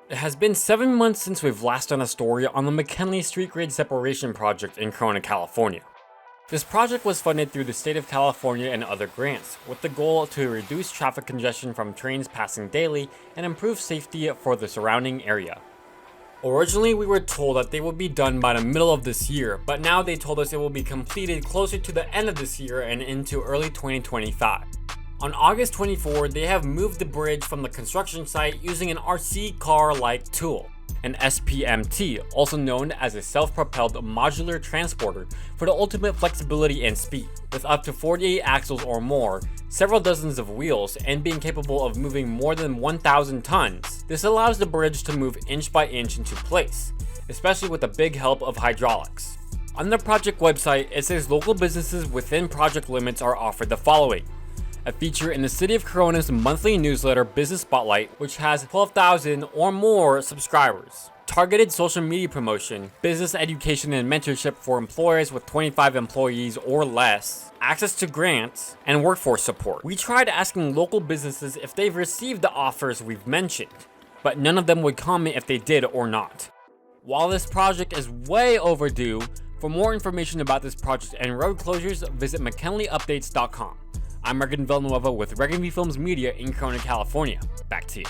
It has been 7 months since we've last done a story on the McKinley street grade separation project in Corona, California. This project was funded through the state of California and other grants, with the goal to reduce traffic congestion from trains passing daily and improve safety for the surrounding area. Originally, we were told that they would be done by the middle of this year, but now they told us it will be completed closer to the end of this year and into early 2025. On August 24, they have moved the bridge from the construction site using an RC car-like tool, an SPMT, also known as a self-propelled modular transporter, for the ultimate flexibility and speed. With up to 48 axles or more, several dozens of wheels, and being capable of moving more than 1,000 tons, this allows the bridge to move inch by inch into place, especially with the big help of hydraulics. On the project website, it says local businesses within project limits are offered the following: a feature in the City of Corona's monthly newsletter Business Spotlight, which has 12,000 or more subscribers. Targeted social media promotion, business education and mentorship for employers with 25 employees or less, access to grants, and workforce support. We tried asking local businesses if they've received the offers we've mentioned, but none of them would comment if they did or not. While this project is way overdue, for more information about this project and road closures, visit McKinleyUpdates.com. I'm Reagan Villanueva with Reagan V Films Media in Corona, California. Back to you.